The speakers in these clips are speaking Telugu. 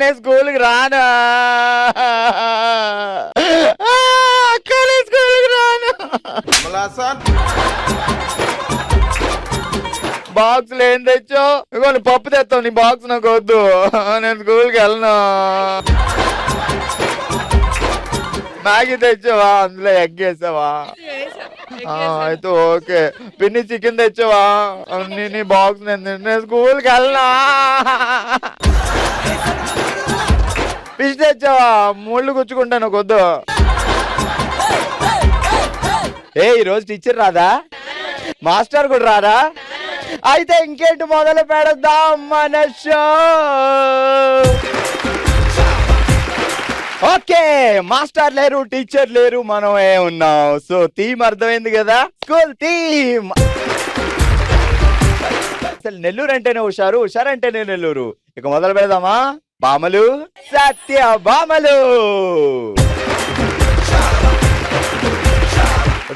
నేను స్కూల్కి రాను. అక్క నేను స్కూల్కి రాను. బాక్స్ ఏం తెచ్చావు? ఇగో నీ పప్పు తెస్తావు, నీ బాక్స్ నాకు వద్దు, నేను స్కూల్కి వెళ్ళను. మ్యాగీ తెచ్చావా? అందులో ఎగ్ వేసావా? అయితే ఓకే. పిన్ని చికెన్ తెచ్చావా? నీ బాక్స్ నేను స్కూల్కి వెళ్ళనా. ఫిష్ తెచ్చావా? ముళ్ళు గుచ్చుకుంటాను, వద్దు. ఈరోజు టీచర్ రాదా? మాస్టర్ కూడా రాదా? అయితే ఇంకేంటి, మొదలు పెడదాం మన షో. ఓకే, మాస్టర్ లేరు, టీచర్ లేరు, మనమే ఉన్నాం. సో థీమ్ అర్థమైంది కదా, స్కూల్ థీమ్. అసలు నెల్లూరు అంటేనే హుషారు, హుషారు అంటేనే నెల్లూరు. ఇక మొదలు పెడదామా? బామలు, సత్య బామలు.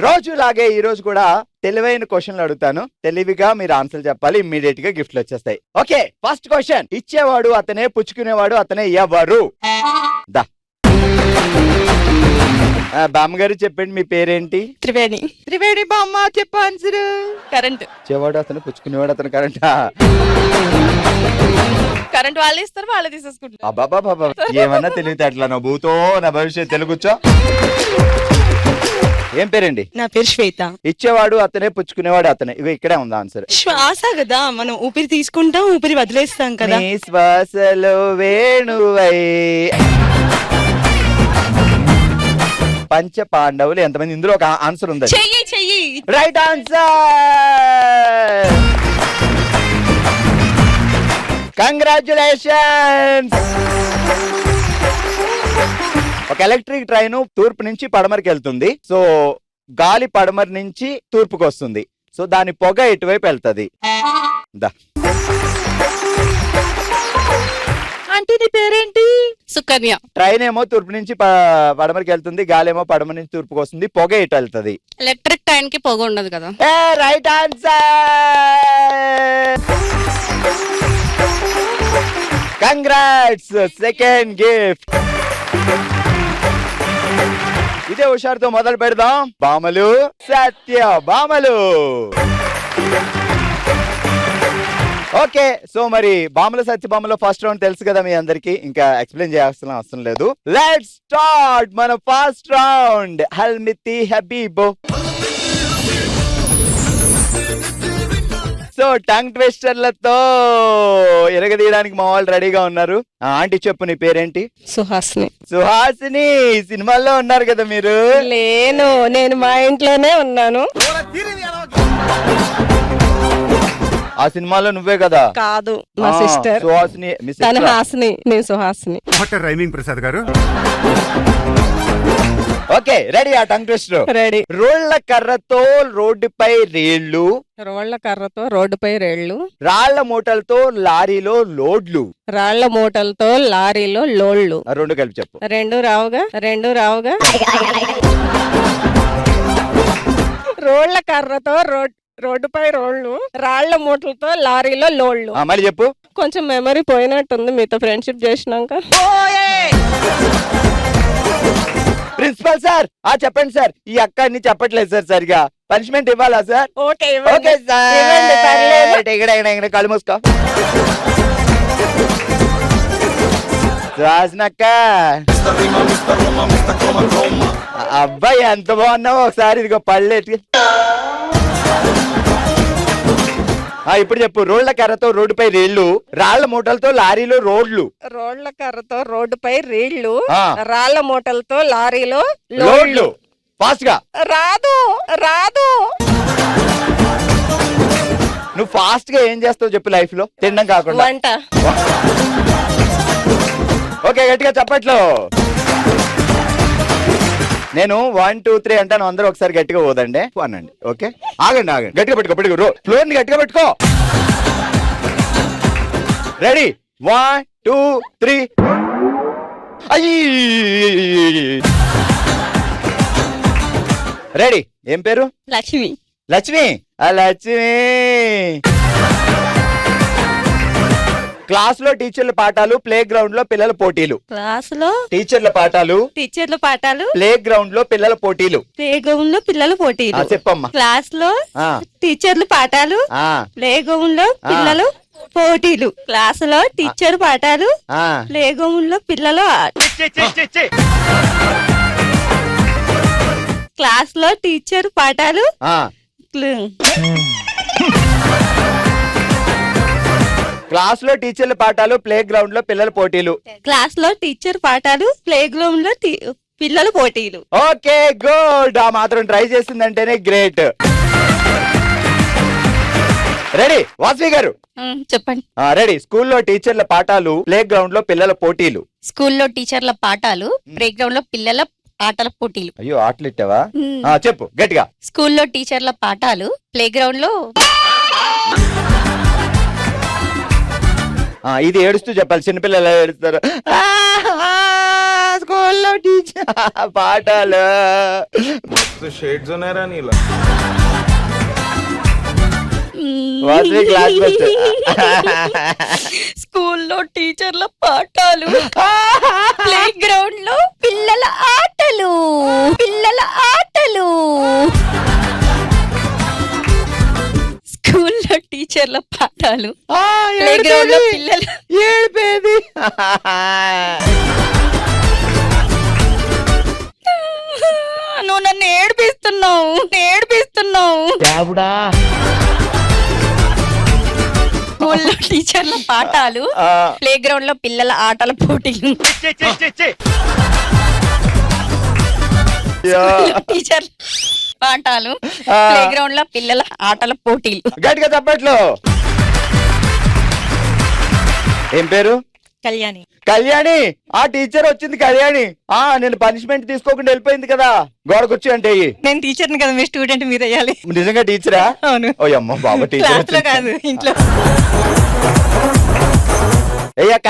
రోజులాగే ఈ రోజు కూడా తెలివైన క్వశ్చన్లు అడుగుతాను. తెలివిగా మీరు ఆన్సర్ చెప్పాలి, ఇమ్మీడియట్ గా గిఫ్ట్లు వచ్చేస్తాయి. Okay, first question. ఇచ్చేవాడు అతనే, పుచ్చుకునేవాడు అతనే, ఎవరు? దా బామ్మగారు చెప్పండి, మీ పేరేంటి? త్రివేణి. త్రివేణి బామ్మ, చెప్పు ఆన్సర్. కరెంట్. ఇచ్చేవాడు అతను, పుచ్చుకునేవాడు అతను, కరెంటా? కరెంట్ వాళ్ళే ఇస్తారు, వాళ్ళే తీసేసుకుంటారు. అబ్బాబా, ఏమన్నా తెలివితే అట్లా నా భూతో నా భవిష్యత్. తెలుగుచ్చో. ఏం పేరండి? నా పేరు శ్వేత. ఇచ్చేవాడు అతనే, పుచ్చుకునేవాడు అతనే, ఇవి ఇక్కడే ఉంది ఆన్సర్. శ్వాస కదా, మనం ఊపిరి తీసుకుంటాం, ఊపిరి వదిలేస్తాం కదా. నీ శ్వాసలో వేణువై. పంచ పాండవులు ఎంతమంది? ఇందులో ఒక ఆన్సర్ ఉంది. చెయ్యి చెయ్యి. Right answer. కంగ్రాచులేషన్స్. ఒక ఎలక్ట్రిక్ ట్రైన్ తూర్పు నుంచి పడమరికి వెళ్తుంది. సో గాలి పడమర నుంచి తూర్పుకు వస్తుంది. సో దాని పొగ ఎటువైపు వెళ్తుంది? అంటే నీ పేరేంటి? సుకన్య. ట్రైన్ ఏమో తూర్పు నుంచి పడమరికి వెళ్తుంది, గాలి ఏమో పడమర నుంచి తూర్పుకు వస్తుంది, పొగ ఎటు వెళ్తుంది? ఎలక్ట్రిక్ ట్రైన్ కి పొగ ఉండదు కదా. Right answer. Congrats, second gift. ఇదే హుషారుతో మొదలు పెడదాం. బామలు, సత్య బామలు. ఓకే, సో మరి బామలు సత్యభామలో ఫస్ట్ రౌండ్ తెలుసు కదా మీ అందరికి, ఇంకా ఎక్స్ప్లెయిన్ చేయాల్సిన అవసరం లేదు. లెట్స్ స్టార్ట్ మన ఫస్ట్ రౌండ్. హల్మితి హబీబో. సో టంగ్ ట్విస్టర్లతో ఎరగదీయడానికి మా వాళ్ళు రెడీగా ఉన్నారు. ఆంటీ చెప్పు, నీ పేరేంటి? సుహాసిని. సుహాసిని, సినిమాల్లో ఉన్నారు కదా మీరు? నేను మా ఇంట్లోనే ఉన్నాను. ఆ సినిమాలో నువ్వే కదా? కాదు, మా సిస్టర్ సుహాసిని. తన హాసిని, నేను సుహాసిని. రైమింగ్ ప్రసాద్ గారు. Okay, ready? ఆ టంగ్ ట్విస్టర్ రెడీ. రోళ్ల కర్రతో రోడ్డుపై రేళ్లు. రోళ్ల కర్రతో రోడ్డుపై రేళ్లు. రాళ్ల మూటలతో లారీలో లోడ్లు. రాళ్ల మూటలతో లారీలో లోళ్లు. రెండు కలిపి చెప్పు. రెండు రావుగా. రోళ్ల కర్రతో రోడ్డుపై రోళ్లు, రాళ్ల మూటలతో లారీలో లోళ్లు. మళ్ళీ చెప్పు. కొంచెం మెమరీ పోయినట్టుంది మీతో ఫ్రెండ్షిప్ చేసినాక. ప్రిన్సిపల్ సార్, చెప్పండి సార్, ఈ అక్క అన్ని చెప్పట్లేదు సార్, సరిగా పనిష్మెంట్ ఇవ్వాలా సార్? Okay sir. కళ్ళు మూసుకో. రాసినక్క, అబ్బాయి ఎంత బాగున్నావో ఒకసారి ఇదిగో పళ్ళేటి. ఇప్పుడు చెప్పు. రోళ్ల కర్రతో రోడ్డుపై రేళ్లు, రాళ్ల మూటలతో లారీలో రోడ్లు. రోళ్ల కర్రతో రోడ్డుపై రేళ్లు, రాళ్ల మూటలతో లారీలో లోడ్లు. ఫాస్ట్ గా. రాదు. నువ్వు ఫాస్ట్ గా ఏం చేస్తావు చెప్పు లైఫ్ లో? తినడం కాకుండా. వంట. ఓకే, గట్టిగా చప్పట్లో. నేను 1 2 3 అంటాను, అందరూ ఒకసారి గట్టిగా పోదండి అనండి. ఓకే, ఆగండి గట్టిగా పెట్టుకో. ఫ్లోర్ ని గట్టిగా పెట్టుకో. రెడీ? 1 2 3. రెడీ? ఏం పేరు? లక్ష్మి. లక్ష్మి. క్లాస్ లో టీచర్ల పాఠాలు, ప్లే గ్రౌండ్ లో పిల్లల పోటీలు. క్లాస్ లో టీచర్ల పాఠాలు, ప్లే గ్రౌండ్ లో పిల్లల పోటీలు. పిల్లల పోటీలు. చెప్పమ్మా. క్లాస్ లో ఆ, టీచర్లు పాఠాలు, ఆ, ప్లే గ్రౌండ్ లో పిల్లలు పోటీలు. క్లాస్ లో టీచర్ పాఠాలు, ఆ. ప్లే గ్రౌండ్ లో పిల్లలు క్లాస్ లో టీచర్ పాఠాలు, ఆ. క్లాస్ లో టీచర్ల పాఠాలు, ప్లే గ్రౌండ్ లో పిల్లల పోటీలు. క్లాస్ లో టీచర్ పాఠాలు, ప్లే గ్రౌండ్ లో పిల్లల పోటీలు. Okay, good. ఆ మాత్రం ట్రై చేసిందంటేనే గ్రేట్. రెడీ వాసవి గారు? చెప్పండి. రెడీ. స్కూల్లో టీచర్ల పాఠాలు, ప్లే గ్రౌండ్ లో పిల్లల పోటీలు. స్కూల్లో టీచర్ల పాఠాలు, ప్లే గ్రౌండ్ లో పిల్లల ఆటల పోటీలు. అయ్యో, ఆటలు ఇట్టావా? చెప్పు గట్టిగా. స్కూల్లో టీచర్ల పాఠాలు, ప్లే గ్రౌండ్ లో. ఇది ఏడుస్తూ చెప్పాలి, చిన్నపిల్లలు ఎలా ఏడుస్తారు. స్కూల్లో టీచర్ పాఠాలు. షేడ్స్ ఉన్నారా నీలా? Vasavi class best. స్కూల్లో టీచర్ల పాఠాలు, ప్లే గ్రౌండ్ లో పిల్లల ఆటలు. స్కూల్లో టీచర్ల పాఠాలు, ప్లే గ్రౌండ్ లో పిల్లలు. ఏడిపేది. నువ్వు నన్ను ఏడిపిస్తున్నావు. స్కూల్లో టీచర్ల పాఠాలు, ప్లే గ్రౌండ్ లో పిల్లల ఆటల పోటీలు. టీచర్ పాఠాలు, ప్లే గ్రౌండ్ లో పిల్లల ఆటల పోటీలు. గట్టిగా చెప్పట్లు. ఏం పేరు? కళ్యాణి. కళ్యాణి. ఆ టీచర్ వచ్చింది కళ్యాణి. నేను పనిష్మెంట్ తీసుకోకుండా వెళ్ళిపోయింది కదా గోడకొచ్చి అంటే. నేను టీచర్ని కదా, మీ స్టూడెంట్ మీరు అయ్యాలి. నిజంగా టీచరా? అవును. ఓ అమ్మ బాబా, టీచర్ కాదు, ఇంట్లో. అయ్యాక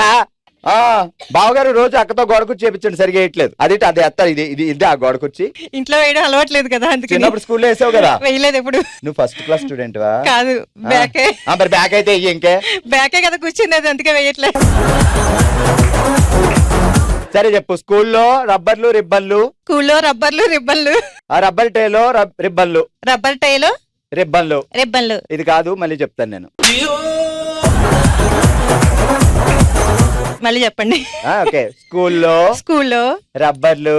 బావగారు రోజు అక్కతో గోడకొచ్చి చేపించండి, సరిగా వేయట్లేదు. అది ఎత్తారు. ఇది ఆ గోడకొచ్చి ఇంట్లో వేయడం అలవాట్లేదు కదా, అందుకే. చిన్నప్పుడు స్కూల్లో వేసావు కదా? వేయలేదు ఎప్పుడు. నువ్వు ఫస్ట్ క్లాస్ స్టూడెంట్ వా? కాదు, బ్యాకే. మరి బ్యాక్ అయితే ఇంకే బ్యాకే కదా కూర్చుంది, అది అందుకే వేయట్లేదు. సరే చెప్పు. స్కూల్లో రబ్బర్లు, రిబ్బన్లు. స్కూల్లో రబ్బర్లు, రిబ్బన్లు. ఆ రబ్బర్ టైలో రిబ్బన్లు. రబ్బర్ టైలో రిబ్బన్లు. ఇది కాదు, మళ్ళీ చెప్తాను నేను. మళ్ళీ చెప్పండి. ఓకే. స్కూల్లో రబ్బర్లు.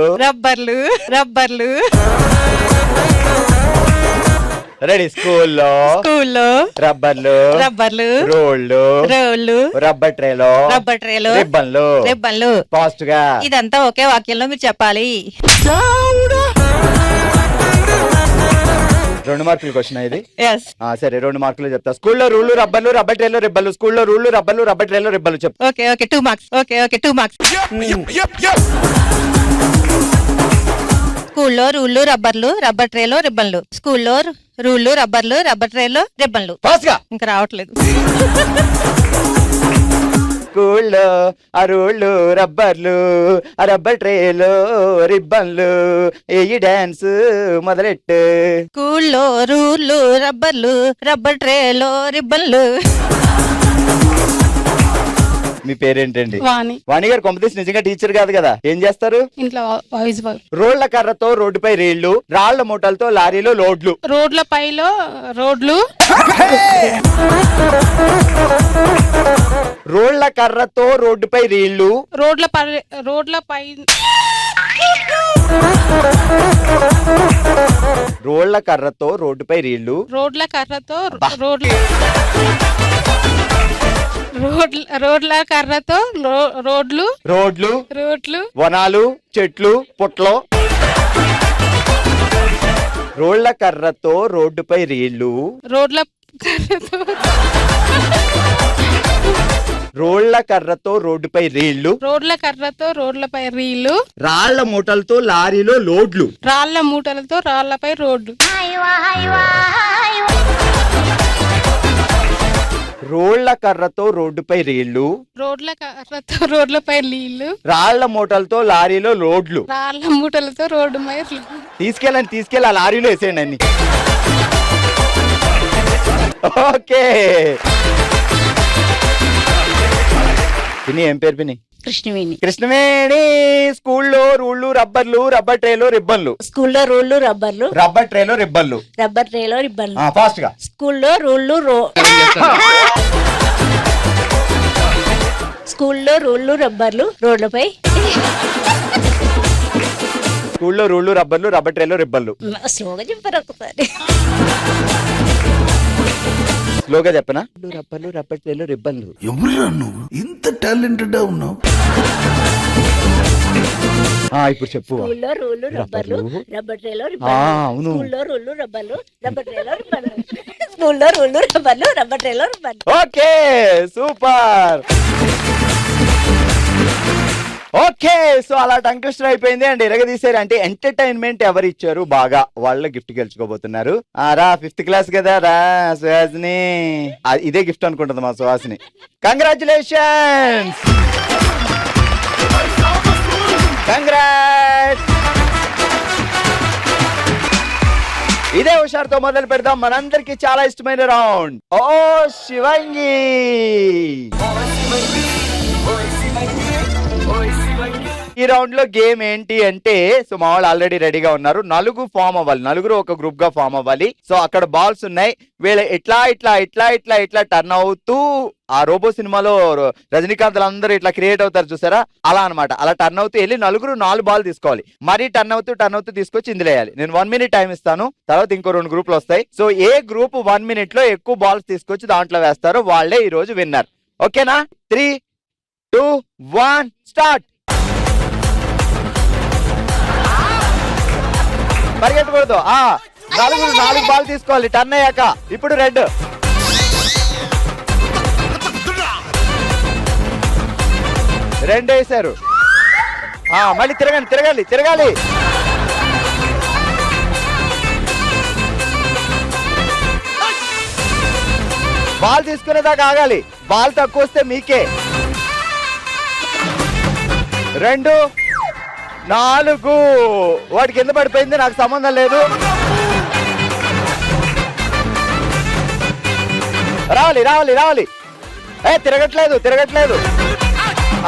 రెడీ. స్కూల్లో రబ్బర్లు, రోళ్ళు, రబ్బర్ ట్రేలో రిబ్బన్లు. ఫాస్ట్ గా. ఇదంతా ఒకే వాక్యంలో మీరు చెప్పాలి. 2 మార్కులు క్వశ్చన్ ఇది. yes సరే 2 మార్కులు చెప్తా. స్కూల్లో రూళ్ళు, రబ్బర్లు, రబ్బర్ ట్రేలో రిబ్బన్లు. స్కూల్లో రూళ్ళు, రబ్బర్లు, రబ్బర్ ట్రేలో రిబ్బన్లు చెప్పు. Okay 2 marks. Okay 2 marks. స్కూల్లో రూళ్ళు, రబ్బర్లు, రబ్బర్ ట్రేలో రిబ్బన్లు. స్కూల్లో రూళ్ళు, రబ్బర్లు, రబ్బర్ ట్రేలో రిబ్బన్లు. ఫాస్ట్ గా. ఇంకా రావట్లేదు. స్కూల్లో ఆ రూళ్ళు, రబ్బర్లు, ఆ రబ్బర్ ట్రేలో రిబ్బన్లు. ఈ డాన్స్ మొదలెట్టు. స్కూల్లో రూళ్ళు, రబ్బర్లు, రబ్బర్ ట్రేలో రిబ్బన్లు. మీ పేరేంటండి? వాణి. వాణి గారు కొంపతీసి నిజంగా టీచర్ కాదు కదా, ఏం చేస్తారు? ఇంట్లో వాయిస్ బాయ్. రోడ్ల కర్రతో రోడ్డుపై రీళ్లు, రాళ్ల మూటలతో లారీలో లోడ్లు. రోడ్ల పైలో రోడ్లు. రోడ్ల కర్రతో రోడ్డుపై రీళ్లు. రోడ్ల పై రోడ్ల కర్రతో రోడ్డుపై రీళ్లు. రోడ్ల కర్రతో రోడ్లు. వనాలు, చెట్లు, పుట్లు. రోడ్ల కర్రతో రోడ్డుపై రీళ్లు. రోడ్ల కర్రతో రోడ్డుపై రీళ్లు. రాళ్ల మూటలతో లారీలో లోడ్లు. రాళ్లపై రోడ్లు. రోడ్ల కర్రతో రోడ్డుపై రీళ్లు. రోడ్లపై నీళ్లు. రాళ్ల మూటలతో లారీలో లోడ్లు. రాళ్ల మూటలతో రోడ్డు పై. తీసుకెళ్ళి ఆ లారీలో వేసేయండి అన్ని. ఓకే. పిన్ని ఏం పేరు పిన్ని? కృష్ణవేణి. కృష్ణవేణి. స్కూల్లో రూళ్ళు రబ్బర్లు, రబ్బర్ ట్రేలో రిబ్బన్లు. స్కూల్లో రూళ్ళు రబ్బర్లు, రబ్బర్ ట్రేలో రిబ్బన్లు. రబ్బర్ ట్రేలో రిబ్బన్లు. ఫాస్ట్ గా. స్కూల్లో రూళ్ళు స్కూల్లో రూళ్ళు రబ్బర్లు రోడ్లపై. స్కూల్లో రూళ్ళు రబ్బర్లు, రబ్బర్ ట్రేలో రిబ్బన్లు. స్లోగా చెప్పారు ఒకసారి. స్లోగా చెప్పనా? రబ్బర్లు, రబ్బర్ ట్రేలో రిబ్బన్లు. ఎవరురా నువ్వు ఇంత టాలెంటెడ్ ఉన్నావు? ఇప్పుడు చెప్పు. స్కూల్లో రూళ్ళు రబ్బర్లు, రబ్బర్ ట్రేలో అవును. రిబ్బన్లు. స్కూల్లో రూళ్ళు రబ్బర్లు, రబ్బర్ ట్రేలో రిబ్బన్లు. స్కూల్లో రూళ్ళు రబ్బర్లు, రబ్బర్ ట్రేలో రిబ్బన్లు. Okay super. ఓకే సో అలా టంగ్ ట్విస్టర్ అయిపోయింది అండ్ ఎరగదీశారు. అంటే ఎంటర్టైన్మెంట్ ఎవరు ఇచ్చారు బాగా వాళ్ళ గిఫ్ట్ గెలుచుకోబోతున్నారు. రా 5th క్లాస్ కదా రా సుహాసిని. ఇదే గిఫ్ట్ అనుకుంటుంది మా సుహాసిని. కంగ్రాచులేషన్స్. కంగ్రాట్స్. ఇదే హుషారుతో మొదలు పెడదాం మనందరికి చాలా ఇష్టమైన రౌండ్. ఓ శివంగి. ఈ రౌండ్ లో గేమ్ ఏంటి అంటే సో మా వాళ్ళు ఆల్రెడీ రెడీగా ఉన్నారు. నలుగురు ఒక గ్రూప్ గా ఫామ్ అవ్వాలి. సో అక్కడ బాల్స్ ఉన్నాయి. వీళ్ళు ఇట్లా ఇట్లా ఇట్లా ఇట్లా ఇట్లా టర్న్ అవుతూ ఆ రోబో సినిమాలో రజనీకాంత్ అందరూ ఇట్లా క్రియేట్ అవుతారు చూసారా, అలా అన్నమాట. అలా టర్న్ అవుతూ వెళ్ళి నలుగురు 4 బాల్ తీసుకోవాలి. మరీ టర్న్ అవుతూ తీసుకొచ్చి ఇందులో వేయాలి. నేను 1 minute టైం ఇస్తాను. తర్వాత ఇంకో 2 గ్రూపులు వస్తాయి. సో ఏ గ్రూప్ 1 minute లో ఎక్కువ బాల్స్ తీసుకొచ్చి దాంట్లో వేస్తారో వాళ్ళే ఈ రోజు విన్నర్. ఓకేనా? 3, 2, 1 స్టార్ట్. పరిగెట్టకూడదు. 4 బాల్ తీసుకోవాలి టర్న్ అయ్యాక. ఇప్పుడు రెడ్. రెండు వేశారు. మళ్ళీ తిరగాలి. బాల్ తీసుకునేదాకా ఆగాలి. బాల్ తక్కువ వస్తే మీకే. 2, 4 వాడి కింద పడిపోయింది, నాకు సంబంధం లేదు. రావాలి. తిరగట్లేదు.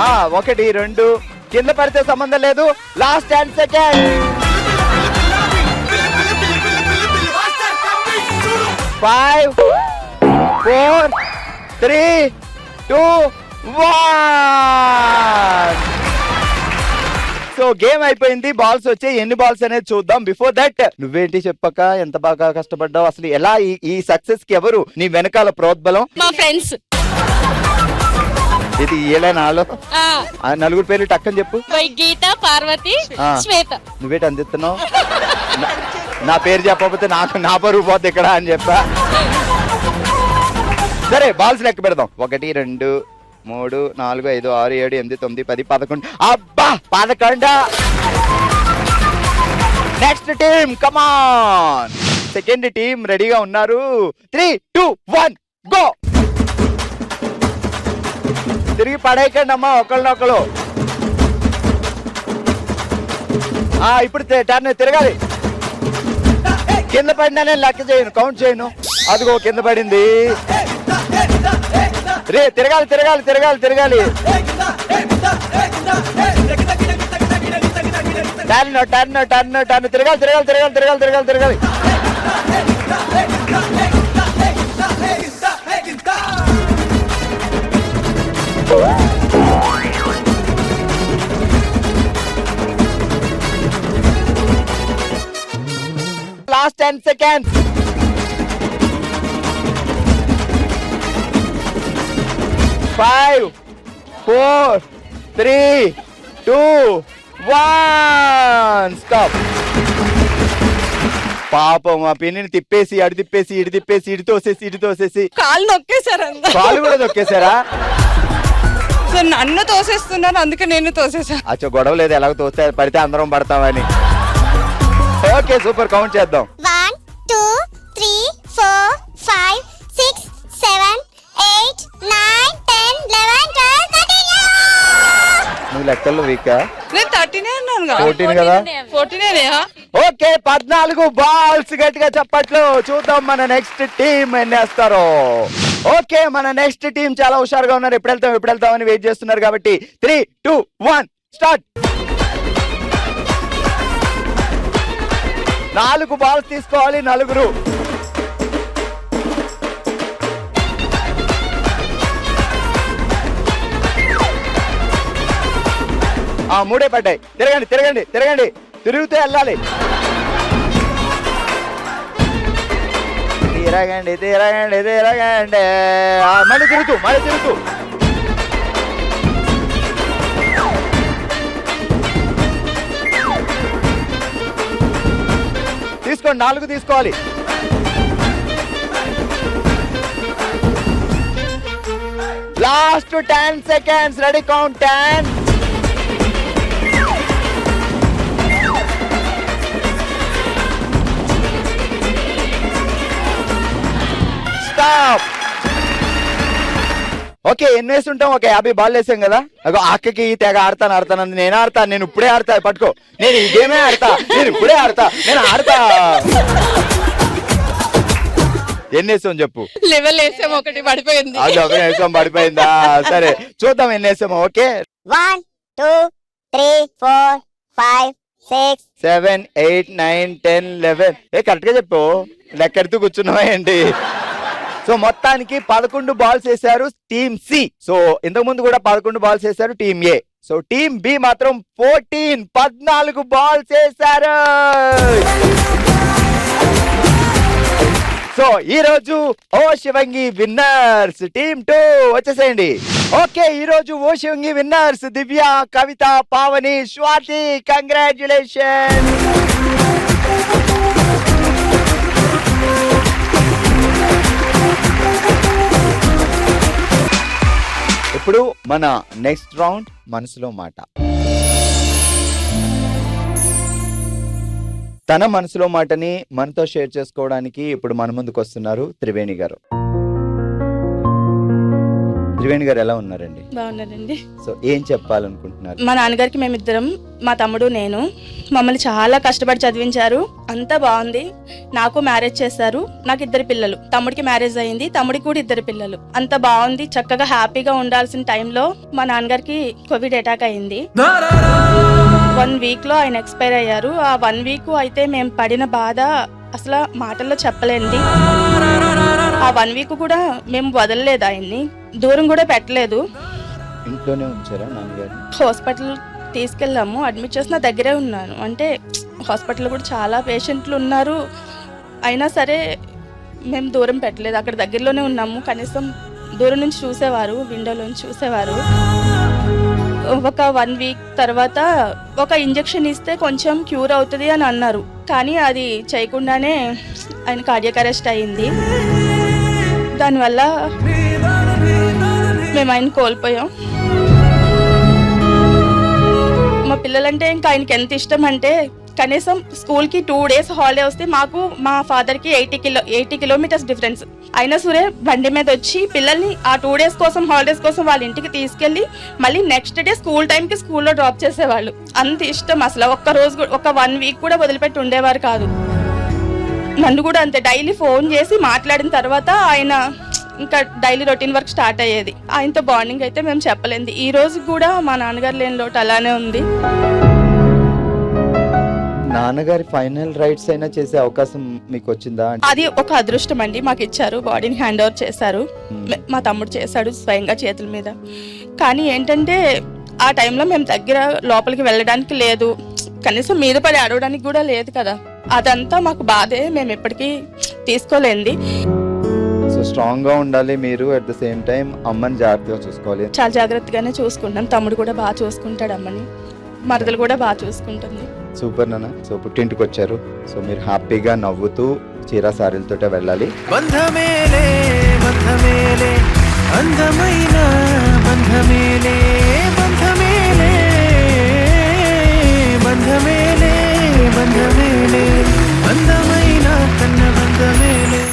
1, 2 కింద పడితే సంబంధం లేదు. Last 10 seconds. 5, 4, 3, 2, 1. సో గేమ్ అయిపోయింది. బాల్స్ వచ్చాయి. ఎన్ని బాల్స్ అనేది చూద్దాం. బిఫోర్ దట్ నువ్వేంటి చెప్పక ఎంత బాగా కష్టపడ్డావు. అసలు ఎలా ఈ సక్సెస్ కి ఎవరు నీ వెనకాల ప్రోద్బలం? మా ఫ్రెండ్స్. ఇది ఏలైనాలో 4 పేర్లు టక్కని చెప్పు. గీత, పార్వతి, శ్వేత. నువ్వేటి అందిస్తున్నావు? నా పేరు చెప్పకపోతే నా పరువు పోతే ఇక్కడ అని చెప్పా. సరే బాల్స్ లెక్క పెడదాం. 1, 2, 3, 4, 5, 6, 7, 8, 9, 10, 11. అబ్బా 11. నెక్స్ట్ టీమ్ కమాన్. సెకండ్ టీం రెడీగా ఉన్నారు. 3, 2, 1 గో. తిరిగి పడేయకండి అమ్మా ఒకళ్ళనొకళ్ళు. ఇప్పుడు టర్న్ తిరగాలి. కింద పడినా నేను లెక్క చేయను, కౌంట్ చేయను. అదిగో కింద పడింది. తిరగాలి. టర్న్ తిరగాలి. Last 10 seconds. 5, 4, 3, 2, 1 స్టాప్. పాపం ఆ పిన్నిని తిప్పేసి అడి తిప్పేసి ఇడి తోసేసి కాళ్ళు నొక్కేశారు. కాళ్ళు కూడా నొక్కేశారా? నన్ను తోసేస్తున్నారు, అందుకే నేను తోసేసా. అచ్చా గొడవ లేదు, ఎలాగో తోస్తే పడితే అందరం పడతామని. Okay super. కౌంట్ చేద్దాం. 1, 2, 3, 4, 5, 6, 7, 8, 9, 10, 11, 12, 13. నువ్వు లెక్కల్లో వీకా? నేను 13 అన్నాను. 14 కదా? 14. Okay 14 balls. గట్టిగా చప్పట్లు. చూద్దాం మన నెక్స్ట్ టీం ఎన్ని వేస్తారో. ఓకే, మన నెక్స్ట్ టీం చాలా హుషారుగా ఉన్నారు. ఎప్పుడు వెళ్తాం అని వెయిట్ చేస్తున్నారు కాబట్టి 3, 2, 1 స్టార్ట్. 4 బాల్స్ తీసుకోవాలి, 4. మూడే పడ్డాయి. తిరగండి, తిరుగుతూ వెళ్ళాలి. తిరగండి. మళ్ళీ తిరుగుతూ. తీసుకోండి, 4 తీసుకోవాలి. Last 10 seconds. Ready, count 10. Okay, ఎన్ని వేసి ఉంటాం? ఒక 50 బాల్ వేసాం కదా. అగో అక్కకి తెగ ఆడతాను. నేను ఇప్పుడే ఆడతా. పట్టుకో, నేను ఈ గేమే ఆడతా. నేను ఆడతా. ఎన్ని వేసాం చెప్పు. లెవెల్ వేసాం, ఒకటి పడిపోయింది. అది ఒక వేసాం, పడిపోయిందా? సరే చూద్దాం ఎన్ని వేసామో. ఓకే, 1 2 3 4 5 6 7 8 9 10 11. కరెక్ట్ గా చెప్పు. లెక్కెడుతూ కూర్చున్నావా ఏంటి? సో మొత్తానికి 11 బాల్స్ వేశారు టీమ్ సి. సో ఇంతకు ముందు కూడా 11 బాల్స్ వేశారు టీమ్ ఏ. సో టీమ్ బి మాత్రం 14 బాల్స్ వేశారు. సో ఈ రోజు ఓ శివంగి విన్నర్స్ టీమ్ 2 వచ్చేసేయండి. ఓకే, ఈ రోజు ఓ శివంగి విన్నర్స్ దివ్య, కవిత, పావని, స్వాతి. కంగ్రాచులేషన్. ఇప్పుడు మన నెక్స్ట్ రౌండ్ మనసులో మాట. తన మనసులో మాటని మనతో షేర్ చేసుకోవడానికి ఇప్పుడు మన ముందుకు వస్తున్నారు త్రివేణి గారు. త్రివేణి గారు ఎలా ఉన్నారండి? బాగున్నారండి. సో ఏం చెప్పాలనుకుంటున్నారు? మా నాన్నగారికి మేమిద్దరం, మా తమ్ముడు, నేను, మమ్మల్ని చాలా కష్టపడి చదివించారు. అంతా బాగుంది. నాకు మ్యారేజ్ చేశారు. నాకు 2 పిల్లలు. తమ్ముడికి మ్యారేజ్ అయింది. తమ్ముడికి కూడా 2 పిల్లలు. అంత బాగుంది. చక్కగా హ్యాపీగా ఉండాల్సిన టైంలో మా నాన్నగారికి కోవిడ్ అటాక్ అయింది. 1 వీక్ లో ఆయన ఎక్స్పైర్ అయ్యారు. ఆ 1 వీక్ అయితే మేము పడిన బాధ అసలు మాటల్లో చెప్పలేండి. ఆ 1 వీక్ కూడా మేము వదలలేదు ఆయన్ని, దూరం కూడా పెట్టలేదు. ఇంట్లోనే ఉంచారా నాన్నగారు? హాస్పిటల్ తీసుకెళ్ళాము, అడ్మిట్ చేసిన దగ్గరే ఉన్నాను. అంటే హాస్పిటల్ కూడా చాలా పేషెంట్లు ఉన్నారు, అయినా సరే మేము దూరం పెట్టలేదు. అక్కడ దగ్గరలోనే ఉన్నాము. కనీసం దూరం నుంచి చూసేవారు, విండోలో నుంచి చూసేవారు. ఒక 1 వీక్ తర్వాత ఒక ఇంజెక్షన్ ఇస్తే కొంచెం క్యూర్ అవుతుంది అని అన్నారు. కానీ అది చేయకుండానే ఆయన కార్డియాక్ అరెస్ట్ అయింది. దానివల్ల మేము ఆయన కోల్పోయాం. మా పిల్లలంటే ఇంకా ఆయనకి ఎంత ఇష్టం అంటే కనీసం స్కూల్కి 2 days హాలిడే వస్తే మాకు మా ఫాదర్కి 80 కిలోమీటర్స్ డిఫరెన్స్. అయినా సరే బండి మీద వచ్చి పిల్లల్ని ఆ 2 days కోసం, హాలిడేస్ కోసం వాళ్ళ ఇంటికి తీసుకెళ్ళి మళ్ళీ నెక్స్ట్ డే స్కూల్ టైంకి స్కూల్లో డ్రాప్ చేసేవాళ్ళు. అంత ఇష్టం. అసలు ఒక్క రోజు ఒక 1 వీక్ కూడా వదిలిపెట్టి ఉండేవారు కాదు. నన్ను కూడా అంతే. డైలీ ఫోన్ చేసి మాట్లాడిన తర్వాత ఆయన ఇంకా డైలీ రొటీన్ వర్క్ స్టార్ట్ అయ్యేది. ఆయనతో బాండింగ్ అయితే మేము చెప్పలేదు. ఈ రోజు కూడా మా నాన్నగారు లేని లోటు అలానే ఉంది. నాన్నగారి ఫైనల్ రైట్స్ అయినా చేసే అవకాశం మీకు వచ్చిందా? అది ఒక అదృష్టం అండి. మాకు ఇచ్చారు, బాడీని హ్యాండ్ ఓవర్ చేశారు. మా తమ్ముడు చేశాడు స్వయంగా చేతుల మీద. కానీ ఏంటంటే ఆ టైంలో మేము దగ్గర లోపలికి వెళ్ళడానికి లేదు, కనీసం మీద పడి అడవడానికి కూడా లేదు కదా. అదంతా మాకు బాధే, మేము ఎప్పటికీ తీసుకోలేంది. సో స్ట్రాంగ్ గా ఉండాలి మీరు. అట్ ద సేమ్ టైం అమ్మని జాగ్రత్తగా చూసుకోవాలి. చాలా జాగ్రత్తగానే చూసుకుంటాం. తమ్ముడు కూడా బాగా చూసుకుంటాడు అమ్మని, మరదలు కూడా బాగా చూసుకుంటుంది. సూపర్ నాన్న. సో పుట్టింటికి వచ్చారు. సో మీరు హ్యాపీగా నవ్వుతూ చీర సారీలతోటే వెళ్ళాలి. బంధమేలే బంధమేలే అందమైన బంధమేలే బంధమేలే బంధమేలే బంధమేలే అందమైన కన్న బంధమేలే.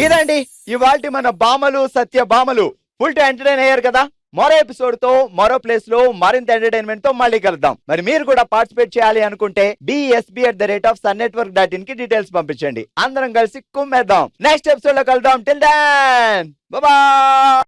ఇదండి ఇవాల్టి మన బామలు సత్య బామలు. ఫుల్ టు ఎంటర్టైన్ అయ్యారు కదా. మరో ఎపిసోడ్ తో మరో ప్లేస్ లో మరింత ఎంటర్టైన్మెంట్ తో మళ్ళీ కలుద్దాం. మరి మీరు కూడా పార్టిసిపేట్ చేయాలి అనుకుంటే bsb@sunnetwork.in కి డీటెయిల్స్ పంపించండి. అందరం కలిసి కుమ్మేద్దాం. నెక్స్ట్ ఎపిసోడ్ లో కలుద్దాం. Till then bye by.